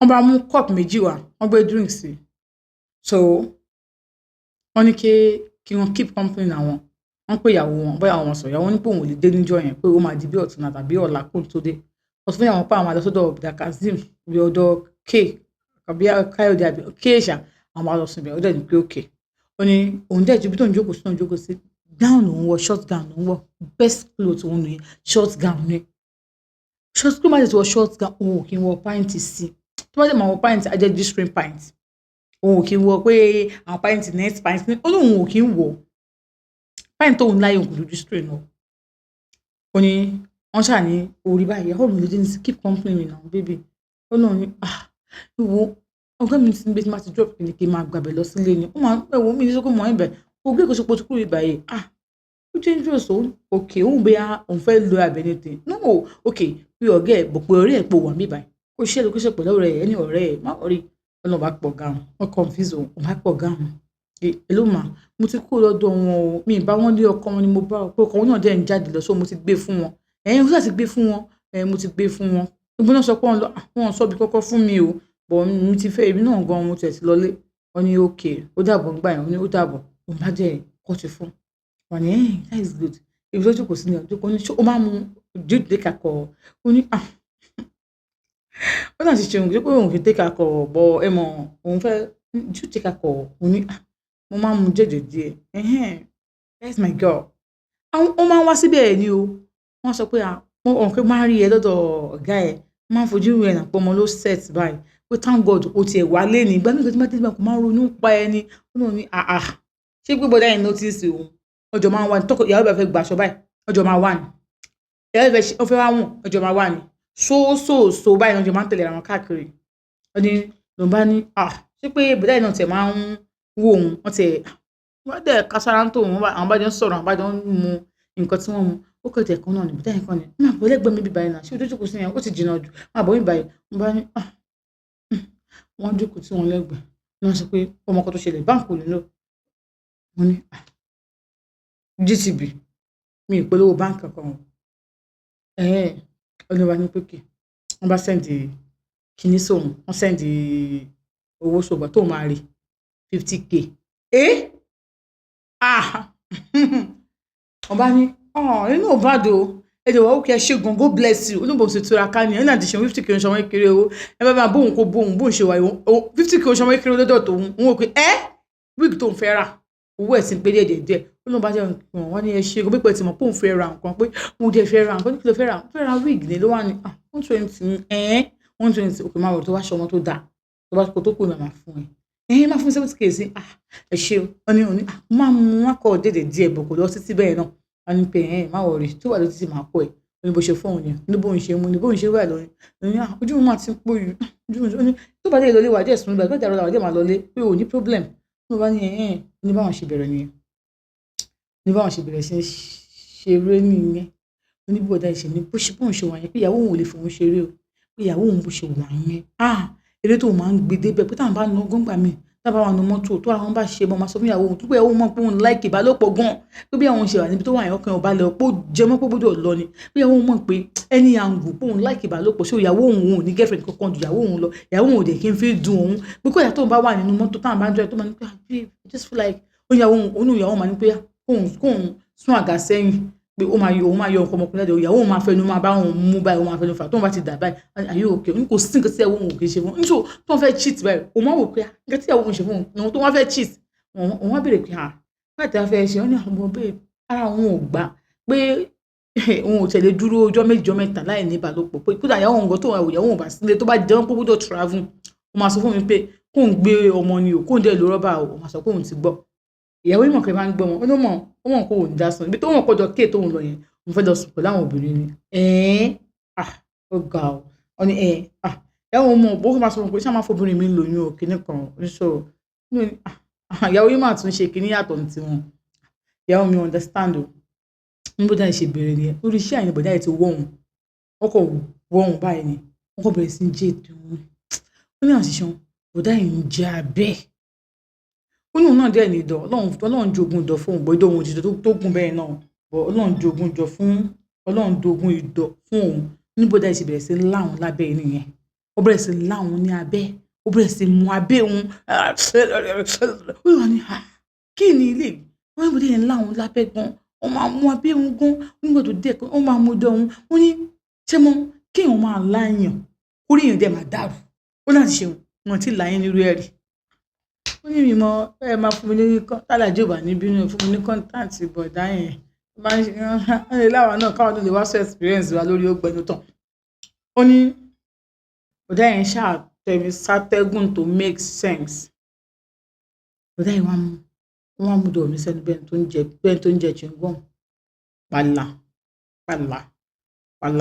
wọ́n bá mú cup méjì wá wọ́n gbé drink sí so wọ́n ní kí wọ́n keep company àwọn wọ́n pé ìyàwó wọn bóyá àwọn sọ ìyàwó ní pé òun ò lè dé níjọ́ yẹn pé ó máa di bí ọ̀túnla tàbí ọ̀la kó tó dé wọ́n sọ fún ìyàwó pé àwọn máa lọ sọ́dọ̀ ọ̀dà Kazeem bí ọ̀dọ̀ k àbí Káyọ̀dé àbí kéèṣà àwọn máa lọ sùn bẹ́ẹ̀ ó dẹ̀ ní pé òkè ó ní òun dẹ̀ ju bí tó ń jókòó sí gown òun wọ short gown òun wọ best cloth òun nìyẹn short gown ni short kí ló máa tètè wọ short gown òun ò kí ń wọ pint sí tó bá dẹ̀ máa wọ pint á jẹ́ G-string pint òun ò kí ń wọ pé àwọn pint net pint ní ó lóun ò kí ń wọ pint tóun láyé òun kò lójú G-string náà ó ní wọ́n ṣáà ní orí báyìí ọ̀rọ̀ mi ló dé ní keep company mi náà baby ó náà ní ìwọ ọgá mi ti ń gbé tí máa ti drop kí ni kí n máa gbàbẹ̀ lọ sílé ni ó máa ń pẹ̀wọ́ mi ní sọ́kò mọ́ ibẹ̀ ògbé kò ṣe pọ̀ tó kúrò ibà yìí ó jẹ́ dangerous òkè òun bẹ́ẹ̀ òun fẹ́ lo abẹ́nìtì no òkè bí ọ̀gá ẹ̀ bọ̀ pé orí ẹ̀ pò wà níbà kó ṣe ló kó ṣe pẹ̀lú ọ̀rẹ́ ẹ̀ ẹni ọ̀rẹ́ ẹ̀ má rí ọ̀nà bá pọ̀ gan wọ́n confuse òun bá pọ̀ gan èló mà mo ti kúrò lọ́dọ̀ wọn o mi ì bá wọn lé ọkọ wọn ni mo bá pé ọkọ wọn náà dẹ̀ ń jáde lọ so mo ti gbé fún wọn ó sì ti gbé fún wọn mo ti gbé fún wọn gbogbo náà sọ pé wọn sọ bí kọ́kọ́ fún mi o bọ̀ mi ti fẹ́ ibi náà gan mo tẹ̀ sí lọlé wọn ní òkè ó dàbọ̀ ńgbà yẹn ó ní ó dàbọ̀ òun bá jẹ́ kọ́ ti fún wọn ní that is good ibi tó jókòó sí ni ọjọ́ kan ní ó máa mú jude take akọ ó ní ó náà ti ṣe òun pé òun fi take akọ bọ ẹ mọ òun fẹ́ jude take akọ ó ní mo máa mú jẹ́jẹ́ díẹ̀ that's my girl ó máa ń wá síbẹ̀ ẹ̀ ni o wọ́n sọ pé ọ̀hún pé máa rí ẹ lọ́dọ̀ ọ̀gá ẹ̀ máa ń fojú rẹ̀ nà pé ọmọ ló set báyìí pé thank God o tiẹ̀ wá lé ní ìgbà nígbà tí wọ́n ti máa kó máa ronú pa ẹni ó náà ní ṣé pé bọ́dá yẹn notice òun ọjọ́ máa wà ní tọkọ ìyàwó bá fẹ́ gbàṣọ báyìí ọjọ́ máa wà ní ìyàwó bá fẹ́ wá wọ̀n ọjọ́ máa wà ní so báyìí ọjọ́ máa ń tẹ̀lé àwọn káàkiri ọdún ló bá ní ṣé pé bọ́dá yẹn náà tẹ̀ máa ń wò òun wọ́n tẹ̀ wọ́n dẹ̀ kására ń tó òun àwọn bá jọ ń sọ̀rọ̀ àwọn bá jọ ń mu nǹkan tí wọ́n mu ó kọ̀ tẹ̀ kan náà ní bọ́dá yẹn kan ní máa bọ́ lẹ́gbẹ̀ẹ́ mi bíbáyìí náà ṣé ojú kò sí yẹn ó ti jìnnà jù máa bọ́ mi báyìí mo bá ní wọ́n jókòó tí wọ́n lẹ́gbẹ̀ẹ́ wọ́n sọ pé ọmọ kan tó ṣẹlẹ̀ báńkì nílò wọ́n ní GTB mi ìpolówó báńkì kan ọlọ́wà ní pé wọ́n bá sẹ́ndì kìíní sóhun wọ́n sẹ́ndì owó ṣògbà tó máa rí 50k wọ́n bá ní inú ò bá dò ẹ̀jẹ̀ wà ó kí ẹ ṣe gan God bless you oníbò sì tura ká ní ẹ̀ náà ti ṣe 50k oṣù ọmọ kékeré owó ẹ bá bá bóun kó bóun ṣe wà 50k oṣù ọmọ kékeré lọ́dọ̀ tòun òun ò pé wíìgì tó ń fẹ́ rà owó ẹ̀ sì ń pé díẹ̀ ó lóun bá jẹ́ wọ́n ní ẹ ṣe gan pípẹ́ tí mo pòun fẹ́ ra nǹkan pé òun dẹ̀ fẹ́ ra nǹkan ní kí ló fẹ́ ra wíìgì ni ló wà ní 120 òkè máa wọ̀ tó wá ṣe ọmọ tó dáa tó bá kó tó kù màmá fún ẹ máa fún 70k sí ẹ ṣe ọ ní òní máa mú wọn kọ dédé díẹ̀ bọ̀ kò lọ títí bẹ́ẹ̀ náà wọn ní pé má wọ̀ rí tó wà ló títí máa kọ ẹ̀ ní bó ṣe fóun ni ní bóun ṣe mú ní bóun ṣe wà lórí ní ojú mi máa ti ń pò yìí ojú mi tó bá dé lọlé wà díẹ̀ sùn gbàgbé ìdàrọ̀ làwọn díẹ̀ máa lọlé pé ò ní problem ní bá ní ní báwọn ṣe bẹ̀rẹ̀ nìyẹn ní báwọn ṣe bẹ̀rẹ̀ sí ṣeré nìyẹn ní bí bọ̀dá ìṣe ní bóun ṣe wà yẹn pé ìyàwó òun ò lè fòun ṣeré o pé ìyàwó òun bó ṣe wà yẹn eré tó máa ń gbé débẹ̀ pé táwọn bá nu gbọ́ngbà mi tábà wà nù mọ́tò tó àwọn bá ṣe bọ́ máa sọ fún ìyàwó òun tó pé ìyàwó mọ̀ pé òun láìkì ìbálòpọ̀ gan pé bí àwọn ṣe wà níbi tó wà yẹn ọkàn ọba lẹ̀ pé ó jẹ mọ́ pé gbọ́dọ̀ lọ ni pé ìyàwó mọ̀ pé ẹni àǹgù pé òun láìkì ìbálòpọ̀ ṣé ìyàwó òun ò ní girlfriend kankan ju ìyàwó òun lọ ìyàwó òun ò dẹ̀ kí n fi dùn òun pé kó ìyà tó ń bá wà nínú mọ́tò táwọn bá ń jọ tó máa ní pé I just feel like ìyàwó máa ní pé kóun sún àga sẹ́yìn pé òun máa yọ nǹkan ọmọkùnrin láti ìyàwó òun máa fẹnu máa bá òun mú báyìí òun máa fẹnu fà tóun bá ti dà báyìí àyè òkè òun kò sí nǹkan tí ìyàwó òun kì í ṣe fún un nítorí tó ń fẹ́ cheat báyìí òun máa wò pé nǹkan tí ìyàwó òun ṣe fún òun tó wọ́n fẹ́ cheat òun wá béèrè pé láti afẹ́ ṣe wọ́n ní àwọn ọmọ bẹ́ẹ̀ ara òun ò gbà pé òun ò tẹ̀lé dúró ọjọ́ méjì ọjọ́ mẹ́ta láì ní ìbálòpọ̀ pé kódà ìyàwó òun gan tó ìyàwó òun bá sílé tó bá jẹun pé gbọ́dọ̀ travel ó máa sọ fún mi pé kóun gbé ọmọ ni ò kóun dẹ̀ lo rọ́bà ò máa sọ pé òun ti gbọ́ ìyàwó ìmọ̀ kẹ́ máa ń gbọ́ wọn ó mọ̀ kó òun dá sùn ibi tó wọ́n kọjọ kéè tóun lọ yẹn mo fẹ́ lọ sùn pẹ̀lú àwọn obìnrin ni ó ga ọ ní ìyàwó ọmọ òbó máa sọ pé ṣé máa fọbìnrin mi lóyún o kíní kan oníṣòro ìyàwó yìí máa tún ṣe kíní yàtọ̀ ní tiwọn ìyàwó mi understand o ní bó dáa ṣe bẹ̀rẹ̀ nìyẹn lórí iṣẹ́ àyìn bọ̀dá yìí ti wọ̀hún wọ́n kọ̀ wọ̀hún báyìí ni wọ́n kọ̀ bẹ̀rẹ̀ sí ń jẹ́ ètò wọn ó ní àṣìṣe bọ̀dá yìí ń jẹ́ abẹ́ ó ní òun náà dẹ̀ ní ìdọ̀ ọlọ́run jogun ìdọ̀ fún òun gbọ́dọ̀ òun òjijì tó gùn bẹ́ẹ̀ náà ọlọ́run jogun ìdọ̀ fún òun níbo dáa ṣe bẹ̀rẹ̀ sí láwọn lábẹ́ nìyẹn ó bẹ̀rẹ̀ sí láwọn ní abẹ́ ó bẹ̀rẹ̀ sí mú abẹ́ òun ó wà ní kí ni ilé wọ́n ní bòdì yẹn láwọn lábẹ́ gan ó máa mú abẹ́ òun gan nígbà tó dé ó máa mú dán òun ó ní ṣé mo kí èèyàn máa láyàn orí èèyàn dẹ̀ máa dàrú ó láti ṣe wọn tí láyé nírú ẹ̀rí ó ní mi mọ ẹ máa fún mi ní tálàjì òbá níbí náà fún mi ní kọ́ńtáǹtì bọ̀dá yẹn máa ń ṣe láwa náà káwọn tó lè wá sọ experience wa lórí ọgbẹnu tán ó ní bọ̀dá yẹn ṣàtẹ̀mí sátẹ́gùn tó make sense bọ̀dá yẹn wọ́n mú dọ̀ mí sẹ́nu bẹ́ẹ̀ tó ń jẹ chewing-gum pàlà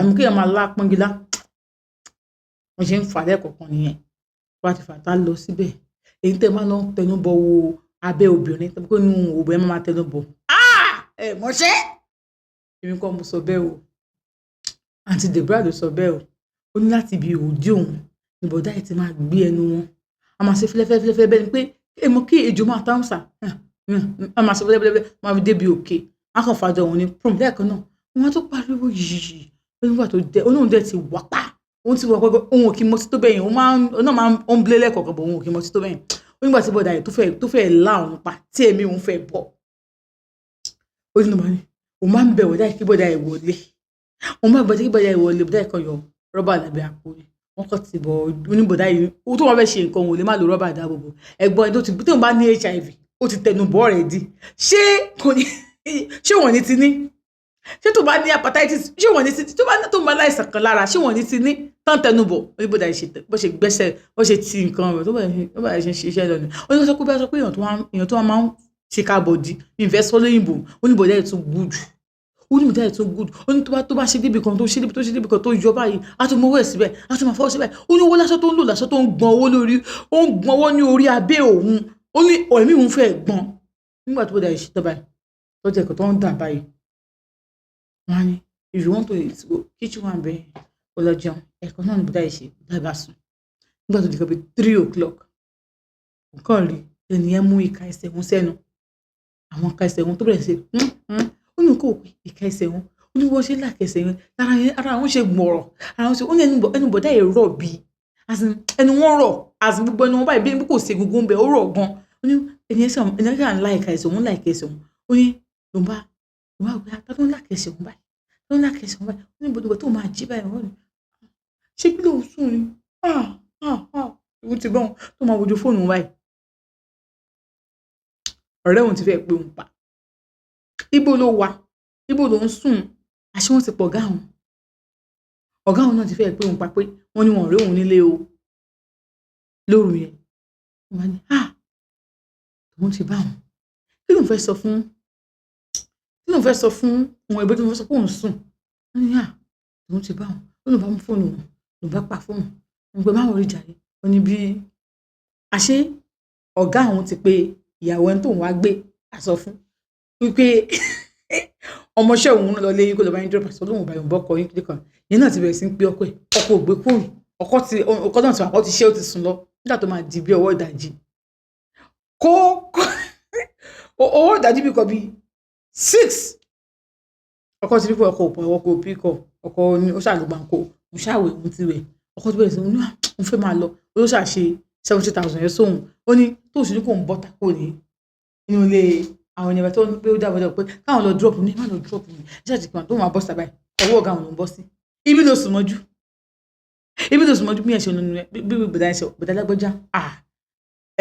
mi kéèyàn máa lá pọ́ngilá wọ́n ṣe ń fà lẹ́ẹ̀kọ̀ọ̀kan nìyẹn wọ́n ti fàtà lọ síbẹ̀ èyí tẹ́ máa lọ tẹnu bọ wo abẹ́ obìnrin tẹ́ kó nínú obìnrin máa tẹnu bọ ẹ mọ̀ṣẹ́ èmi kọ́ mo sọ bẹ́ẹ̀ o àǹtí Deborah ló sọ bẹ́ẹ̀ o ó ní láti ibi òdi òun ní bọ̀dá yìí ti máa gbé ẹnu wọn a máa ṣe fẹ́lẹ́fẹ́lẹ́fẹ́ bẹ́ẹ̀ ni pé èmo kí ejò máa tán sà a máa ṣe fẹ́lẹ́fẹ́lẹ́fẹ́ máa fi débi òkè a kàn fàjọ òun ní prom lẹ́ẹ̀kan náà wọn tó pariwo yìí nígbà tó dẹ olóhùn dẹ ti wà pa òun ti wọ pé òun ò kí mọ sí tó bẹ́yìn òun máa ń blé lẹ́ẹ̀kọ̀ọ̀kan bọ̀ òun ò kí mọ sí tó bẹ́yìn ó nígbà tí bọ̀dá yìí tó fẹ́ lá òun pa tí èmi òun fẹ́ bọ̀ ó ní bọ̀dá òun máa ń bẹ̀ bọ̀dá yìí kí bọ̀dá yìí wọlé òun máa bọ̀dá kí bọ̀dá yìí wọlé bọ̀dá yìí kan yọ rọ́bà lábẹ́ àpò rẹ̀ wọ́n kàn ti bọ̀ oníbọ̀dá yìí tó wọ́n fẹ́ ṣe nǹkan òun lè má lo rọ́bà dáàbòbò ẹ̀gbọ́n tó ti tó bá ní HIV ó ti tẹnu bọ́ rẹ̀ di ṣé wọ́n ní ti ní ṣé tó bá ní hepatitis ṣé wọ́n ní ti tó bá láìsàn kan lára ṣé wọ́n ní ti ní tán tẹnu bọ̀ oníbọ̀dá yìí bó ṣe gbẹ́sẹ̀ bó ṣe ti nǹkan rẹ̀ tó bá ṣe ṣiṣẹ́ lọ ni oníbọ̀dá sọ pé èèyàn tó máa ń ṣe káàbọ̀dì ìfẹ́ sọ́lóyìnbó oníbọ̀dá yìí tún gùdù oníbọ̀dá yìí tún gùdù ó ní tó bá ṣe débi kan tó ṣe débi kan tó yọ báyìí á tún mọ́wọ́ ẹ̀ síbẹ̀ á tún máa fọwọ́ síbẹ̀ ó ní owó lásán tó ń lò lásán tó ń gbọ́n owó lórí ó ń gbọ́n owó ní orí abẹ́ òun ó ní ẹ̀mí òun fẹ́ gbọ́n nígbà tó bọ̀dá yìí ṣe tán báyìí lọ́jọ́ ẹ̀kọ́ tó ń dà báyìí wọ́n á ní if you want to eat go kitchen wà bẹ́ẹ̀ ó lọ jẹun ẹ̀kọ́ náà ní bọ̀dá yìí ṣe bọ̀dá bá sùn nígbà tó di kan bí 3:00 nǹkan rí ẹnìyẹn mú ìka ẹsẹ̀ wọn sẹ́nu àwọn ìka ẹsẹ̀ wọn tó bẹ̀rẹ̀ sí ó ní kó pé ìka ẹsẹ̀ wọn ó ní wọ́n ṣe lákẹsẹ̀ wọn ara wọn ṣe gbọ̀rọ̀ ara wọn ṣe ó ní ẹnu bọ̀dá yìí rọ̀ bí ẹnu wọn rọ̀ gbogbo ẹnu wọn báyìí bí kò ṣe gbogbo ń bẹ ó rọ̀ gan ó ní ẹnìyẹn kà ń lá ìka ẹsẹ̀ wọn láìka ẹsẹ̀ wọn ó ní ló ń bá gbé ata tó ń lákẹsẹ̀ wọn báyìí ó ní gbogbo tó máa jí báyìí wọ́n ní ṣé kí ló ń sùn ni ìwú ti bọ́ wọn tó máa wojú fóònù wọn báyìí ọ̀rẹ́ òun ti fẹ́ pé òun pa ibo ló wà ibo ló ń sùn àṣé wọ́n ti pọ̀ ọ̀gá òun náà ti fẹ́ pé òun pa pé wọ́n ní wọn ọ̀rẹ́ òun nílé o lóru yẹn wọ́n ní òun ti bá wọn kí ló ń fẹ́ sọ fún òun ẹgbẹ́ tó ń fẹ́ sọ pé òun sùn wọ́n ní òun ti bá wọn ó ló bá mú fóònù òun ló bá pa fóònù òun pé máwọn orí jàre wọ́n ní bí àṣé ọ̀gá àwọn ti pé ìyàwó ẹni tóun wá gbé aṣọ fún wípé ọmọọṣẹ́ òun lọ lé yín kó lọ bá yín dúró pàṣẹ olóhùn báyìí bọ́kọ yín kílé kan yẹn náà ti bẹ̀rẹ̀ sí ń pé ọkọ ògbé kúrò ọkọ náà ti ṣe ó ti sùn lọ nígbà tó máa di bí ọwọ́ ìdajì owó ìdajì bí kan bí 6 ọkọ ti rí pé ọkọ òbí kọ ọkọ ní ó ṣàlùgbà kó òun ṣàwẹ̀ òun ti wẹ̀ ọkọ tó bẹ̀rẹ̀ sí ní òun fẹ́ máa lọ ó ṣàṣe 70,000 yẹn sóhun ó ní tó sì ní kò ń bọ́ tako ní inú ilé àwọn ènìyàn tó ń pé ó dábọ̀ pé káwọn lọ drop ní má lọ drop ní iṣẹ́ àti kan tó máa bọ́ sábà ọwọ́ ọ̀gá àwọn ló ń bọ́ sí ibi ló sùn mọ́jú bí ẹ̀ ṣe nínú bí bẹ̀dá lágbọ́já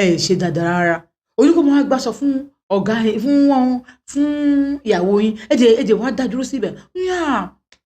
ẹ̀ ṣe dáadáa rárá oníkó máa gbàsọ fún ọ̀gá fún ìyàwó yín ẹ̀jẹ̀ wá dá dúró síbẹ̀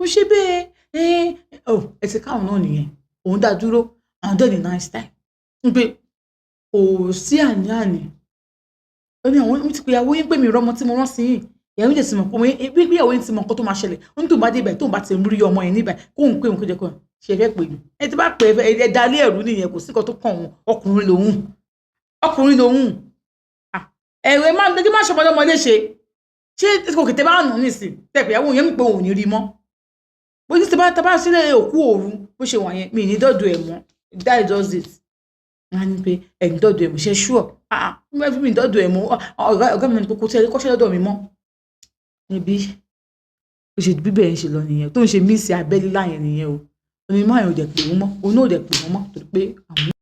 ó ṣe bẹ́ẹ̀ ẹ̀ ti káwọn náà nìyẹn òun dá dúró àwọn dẹ́ni nice time ń pé kò sí àní ó ní àwọn ti pé ìyàwó yín pé mi rọmọ tí mo rán sí yìí ìyàwó yín ti mọ̀ pé ìyàwó yín ti mọ̀ nǹkan tó máa ṣẹlẹ̀ ó ní tó bá dé ibẹ̀ tó bá ti rí ọmọ yẹn níbẹ̀ kó ń pè òun kó jẹ́ kó ṣe fẹ́ pè mí ẹ ti bá pè é dalé ẹ̀rú nìyẹn kò sí nǹkan tó kàn òun ọkùnrin lòun ẹ̀rọ máa ń dojú máa ṣọmọdé ọmọdé ṣe kò kété bá nù nísìn tẹ̀pẹ̀ ìyàwó yẹn ń pè òun ní rí mọ́ bó ní ti bá sílẹ̀ òkú òru bó ṣe wà yẹn mi ní dọ́dọ̀ ẹ̀ mọ́ that does it wọ́n ní pé ẹ̀yìn dọ́dọ̀ ẹ̀ mọ́ ṣe ṣúọ̀ nígbà tí mi dọ́dọ̀ ẹ̀ mọ́ ọ̀gá mi ní kókó tí ẹ kọ́ṣẹ́ lọ́dọ̀ mi mọ́ níbi ó ṣe bíbẹ̀ ń ṣe lọ nìyẹn tó ń ṣe míìsì abẹ́lé láyẹn nìyẹn o ó ní máa yẹn ò dẹ̀ pè wọ́n mọ́ òun náà ò dẹ̀ pè wọ́n mọ́ torí pé àwọn